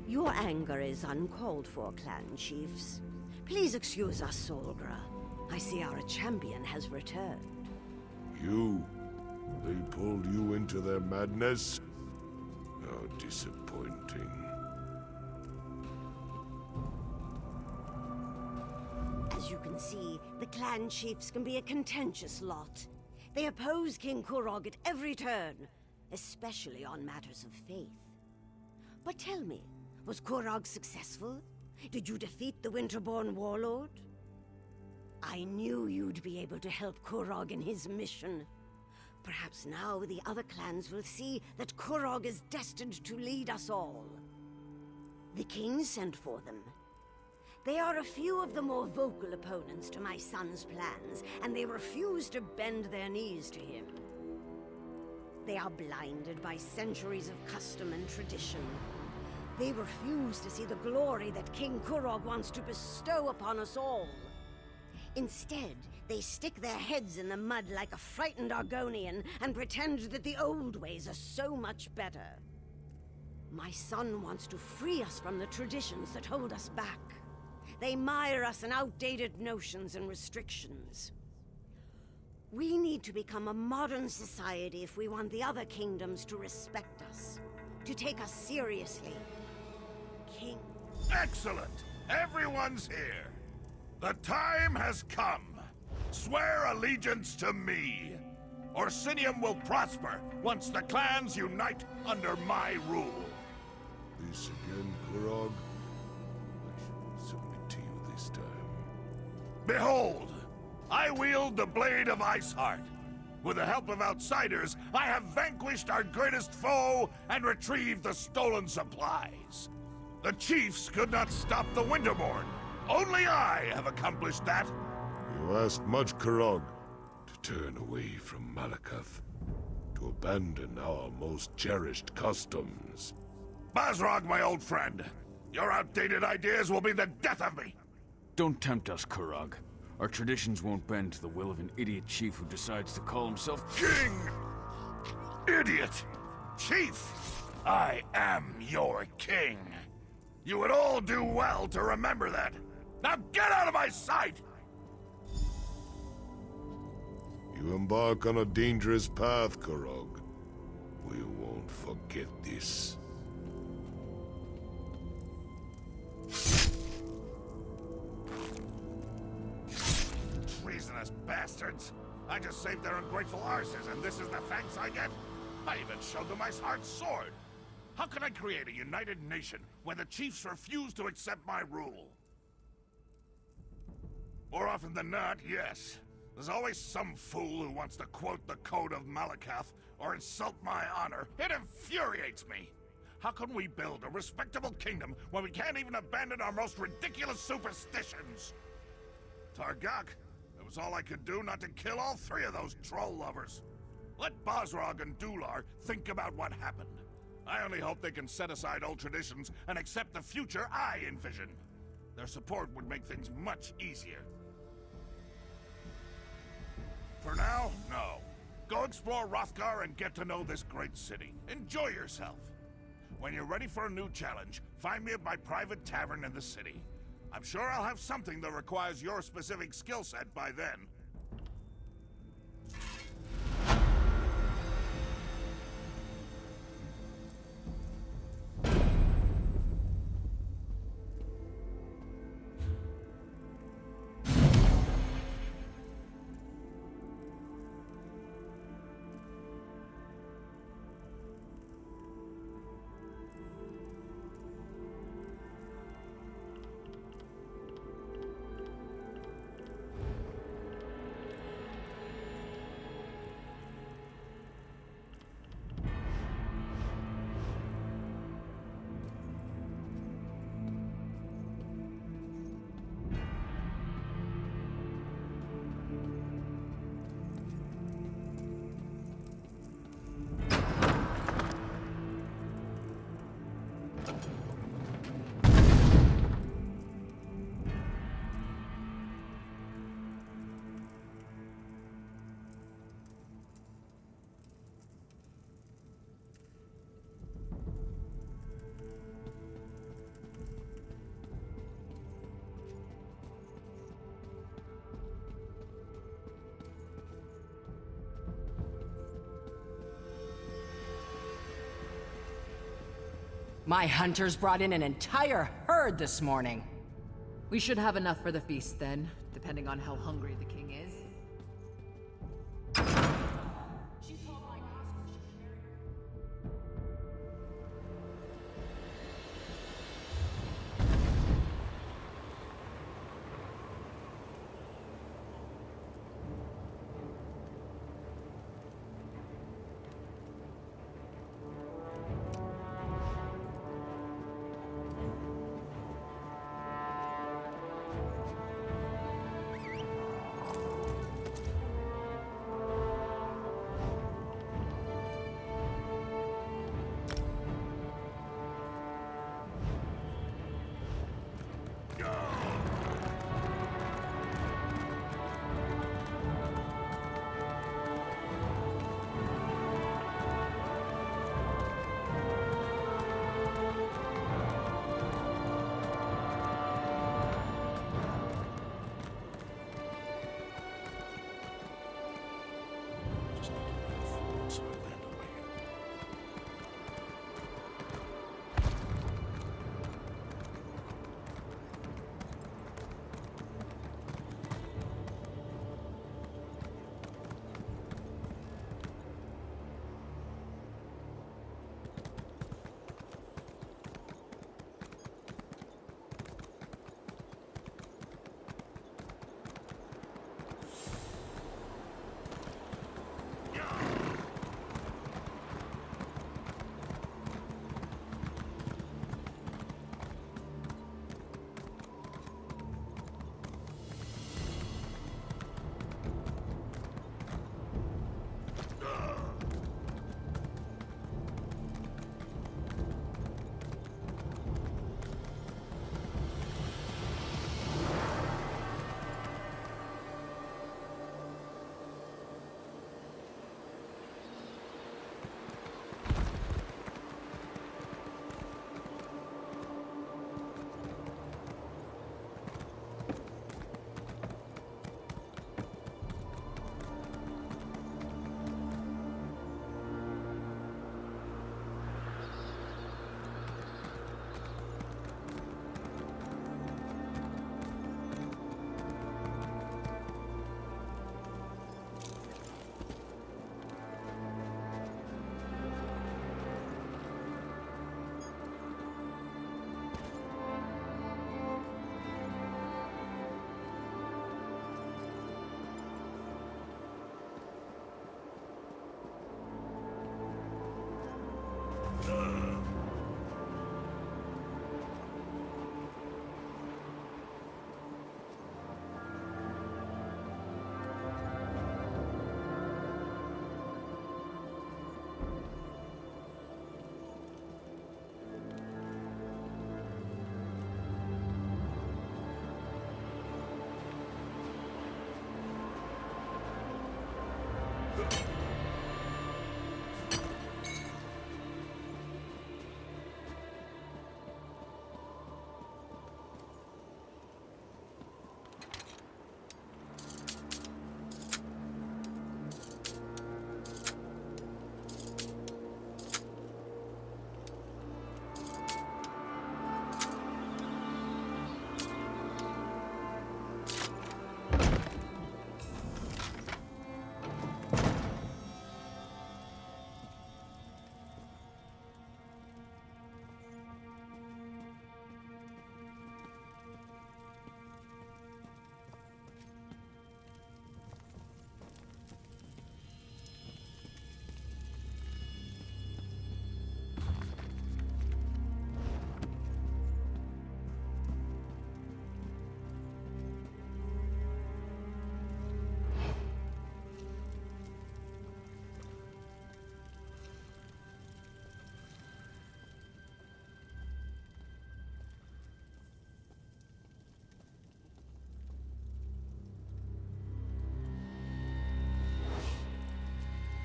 Your anger is uncalled for, clan chiefs. Please excuse us, Solgra. I see our champion has returned. You? They pulled you into their madness? How disappointing. As you can see, the clan chiefs can be a contentious lot. They oppose King Kurog at every turn, especially on matters of faith. But tell me, was Kurog successful? Did you defeat the Winterborn warlord? I knew you'd be able to help Kurog in his mission. Perhaps now the other clans will see that Kurog is destined to lead us all. The king sent for them. They are a few of the more vocal opponents to my son's plans, and they refuse to bend their knees to him. They are blinded by centuries of custom and tradition. They refuse to see the glory that King Kurog wants to bestow upon us all. Instead, they stick their heads in the mud like a frightened Argonian and pretend that the old ways are so much better. My son wants to free us from the traditions that hold us back. They mire us in outdated notions and restrictions. We need to become a modern society if we want the other kingdoms to respect us, to take us seriously. King. Excellent! Everyone's here. The time has come. Swear allegiance to me. Orsinium will prosper once the clans unite under my rule. This again, Kurog? I should submit to you this time. Behold! I wield the Blade of Iceheart. With the help of outsiders, I have vanquished our greatest foe and retrieved the stolen supplies. The chiefs could not stop the Winterborn. Only I have accomplished that. You asked much, Kurog. To turn away from Malakath. To abandon our most cherished customs. Bazrog, my old friend. Your outdated ideas will be the death of me. Don't tempt us, Kurog. Our traditions won't bend to the will of an idiot chief who decides to call himself King! Idiot! Chief! I am your king. You would all do well to remember that. Now get out of my sight! You embark on a dangerous path, Kurog. We won't forget this. Treasonous bastards! I just saved their ungrateful arses, and this is the thanks I get? I even showed them Iceheart's sword! How can I create a united nation when the chiefs refuse to accept my rule? More often than not, yes. There's always some fool who wants to quote the Code of Malakath or insult my honor. It infuriates me! How can we build a respectable kingdom when we can't even abandon our most ridiculous superstitions? Targak, it was all I could do not to kill all three of those troll lovers. Let Bazrog and Dular think about what happened. I only hope they can set aside old traditions and accept the future I envision. Their support would make things much easier. For now, no. Go explore Rothgar and get to know this great city. Enjoy yourself. When you're ready for a new challenge, find me at my private tavern in the city. I'm sure I'll have something that requires your specific skill set by then. My hunters brought in an entire herd this morning. We should have enough for the feast then, depending on how hungry the king is.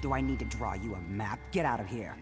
Do I need to draw you a map? Get out of here.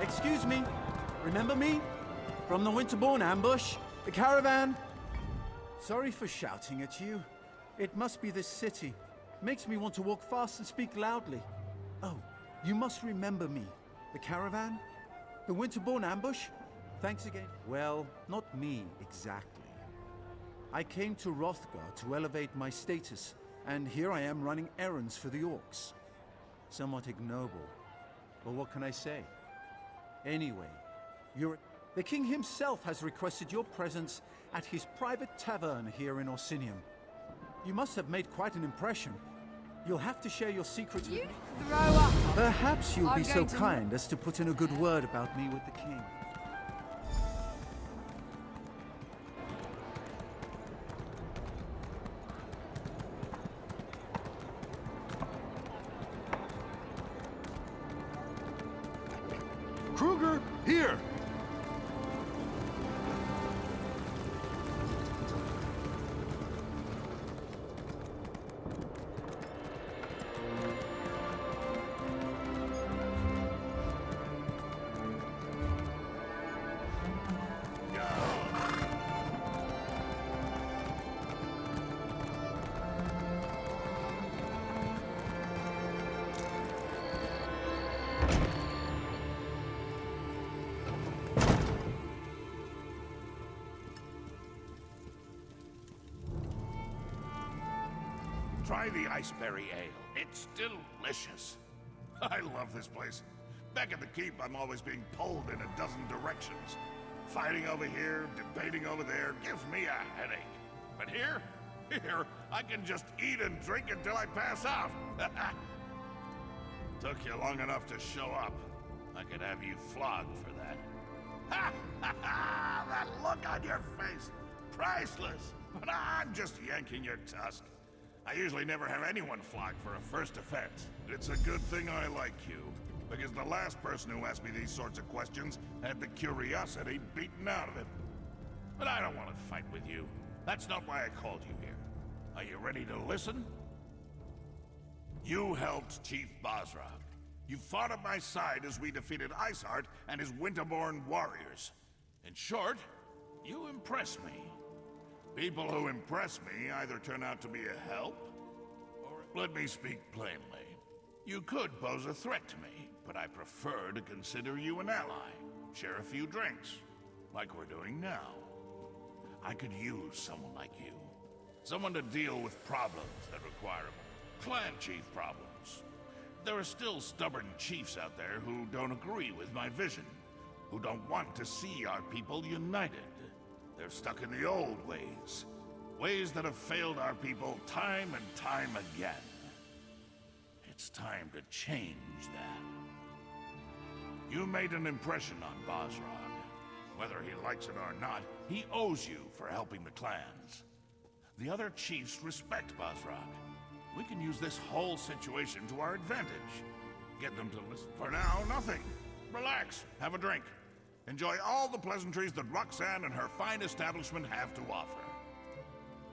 Excuse me. Remember me? From the Winterborn ambush? The caravan? Sorry for shouting at you. It must be this city. Makes me want to walk fast and speak loudly. Oh, you must remember me. The caravan? The Winterborn ambush? Thanks again. Well, not me exactly. I came to Rothgar to elevate my status, and here I am running errands for the orcs. Somewhat ignoble. But what can I say? Anyway, the king himself has requested your presence at his private tavern here in Orsinium. You must have made quite an impression. You'll have to share your secrets with me. Throw up. Perhaps you'll be so going to- kind as to put in a good word about me with the king. Kruger, here! Try the iceberry ale. It's delicious. I love this place. Back at the keep, I'm always being pulled in a dozen directions. Fighting over here, debating over there, gives me a headache. But here, I can just eat and drink until I pass out. Took you long enough to show up. I could have you flogged for that. Ha ha ha! That look on your face, priceless. But I'm just yanking your tusk. I usually never have anyone flogged for a first offense. It's a good thing I like you, because the last person who asked me these sorts of questions had the curiosity beaten out of him. But I don't want to fight with you. That's not why I called you here. Are you ready to listen? You helped Chief Basrag. You fought at my side as we defeated Iceheart and his Winterborn warriors. In short, you impress me. People who impress me either turn out to be a help, or let me speak plainly. You could pose a threat to me, but I prefer to consider you an ally. Share a few drinks, like we're doing now. I could use someone like you. Someone to deal with problems that require clan chief problems. There are still stubborn chiefs out there who don't agree with my vision, who don't want to see our people united. They're stuck in the old ways. Ways that have failed our people time and time again. It's time to change that. You made an impression on Basrag. Whether he likes it or not, he owes you for helping the clans. The other chiefs respect Basrag. We can use this whole situation to our advantage. Get them to listen. For now, nothing. Relax, have a drink. Enjoy all the pleasantries that Roxanne and her fine establishment have to offer.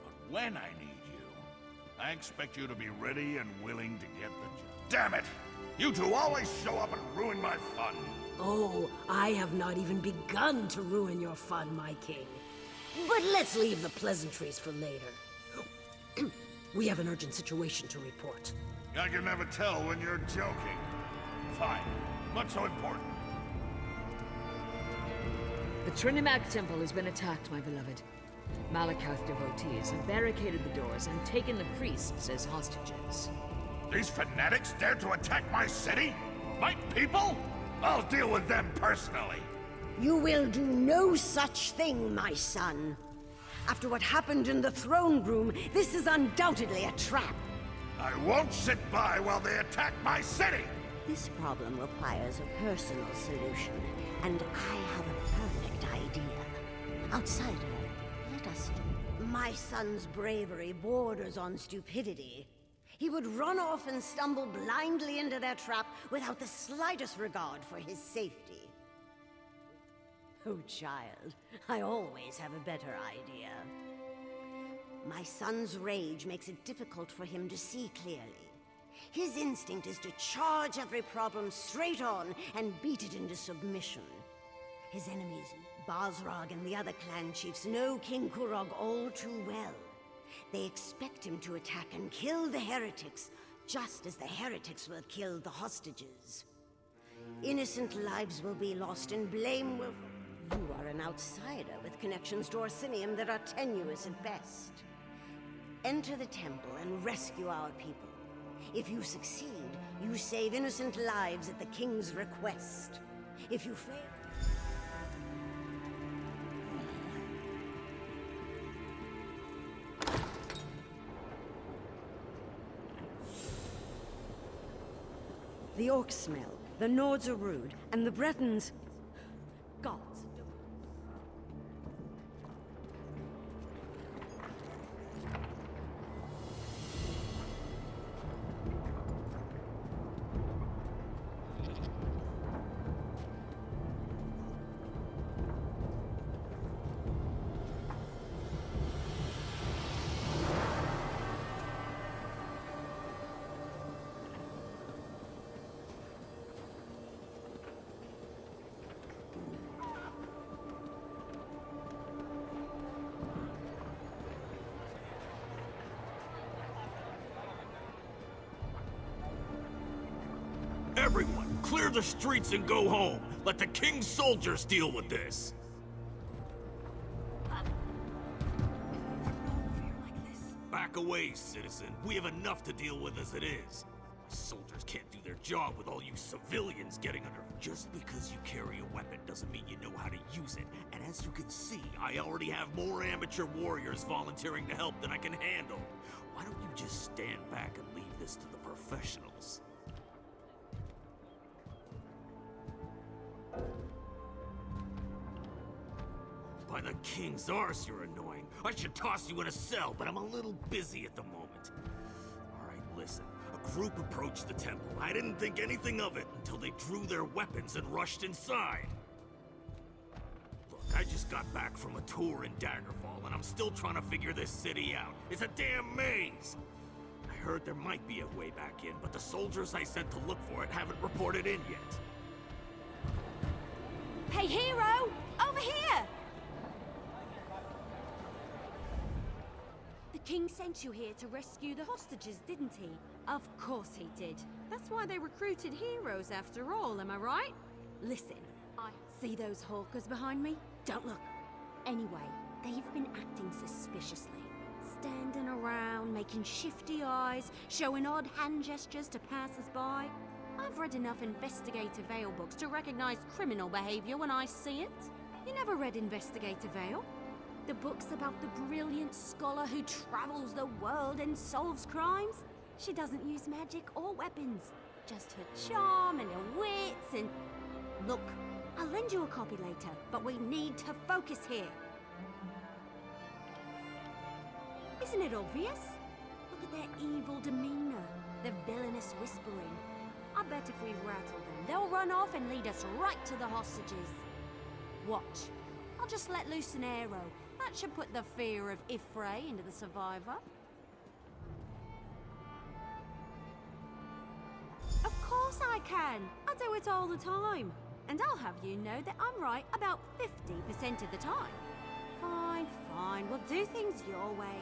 But when I need you, I expect you to be ready and willing to get the job. Damn it! You two always show up and ruin my fun. Oh, I have not even begun to ruin your fun, my king. But let's leave the pleasantries for later. We have an urgent situation to report. I can never tell when you're joking. Fine. What's so important? The Trinimac Temple has been attacked, my beloved. Malakoth devotees have barricaded the doors and taken the priests as hostages. These fanatics dare to attack my city? My people? I'll deal with them personally. You will do no such thing, my son. After what happened in the throne room, this is undoubtedly a trap. I won't sit by while they attack my city! This problem requires a personal solution, and I have a perfect idea. Outsider, let us do. My son's bravery borders on stupidity. He would run off and stumble blindly into their trap without the slightest regard for his safety. Oh, child, I always have a better idea. My son's rage makes it difficult for him to see clearly. His instinct is to charge every problem straight on and beat it into submission. His enemies, Basrag and the other clan chiefs, know King Kurog all too well. They expect him to attack and kill the heretics, just as the heretics will kill the hostages. Innocent lives will be lost and blame will... You are an outsider with connections to Orsinium that are tenuous at best. Enter the temple and rescue our people. If you succeed, you save innocent lives at the king's request. If you fail... The Orcs smell, the Nords are rude, and the Bretons... gods. Everyone, clear the streets and go home. Let the king's soldiers deal with this. Back away, citizen. We have enough to deal with as it is. Soldiers can't do their job with all you civilians getting under. Just because you carry a weapon doesn't mean you know how to use it. And as you can see, I already have more amateur warriors volunteering to help than I can handle. Why don't you just stand back and leave this to the professionals? By the king's arse, you're annoying. I should toss you in a cell, but I'm a little busy at the moment. Alright, listen. A group approached the temple. I didn't think anything of it until they drew their weapons and rushed inside. Look, I just got back from a tour in Daggerfall, and I'm still trying to figure this city out. It's a damn maze! I heard there might be a way back in, but the soldiers I sent to look for it haven't reported in yet. Hey, hero! Over here! The king sent you here to rescue the hostages, didn't he? Of course he did. That's why they recruited heroes after all, am I right? Listen, I see those hawkers behind me? Don't look. Anyway, they've been acting suspiciously. Standing around, making shifty eyes, showing odd hand gestures to passers-by. I've read enough Investigator Vale books to recognize criminal behavior when I see it. You never read Investigator Vale? The book's about the brilliant scholar who travels the world and solves crimes. She doesn't use magic or weapons, just her charm and her wits and... Look, I'll lend you a copy later, but we need to focus here. Isn't it obvious? Look at their evil demeanor, their villainous whispering. I bet if we rattle them, they'll run off and lead us right to the hostages. Watch. I'll just let loose an arrow. That should put the fear of Ifray into the survivor. Of course I can. I do it all the time. And I'll have you know that I'm right about 50% of the time. Fine, fine. We'll do things your way.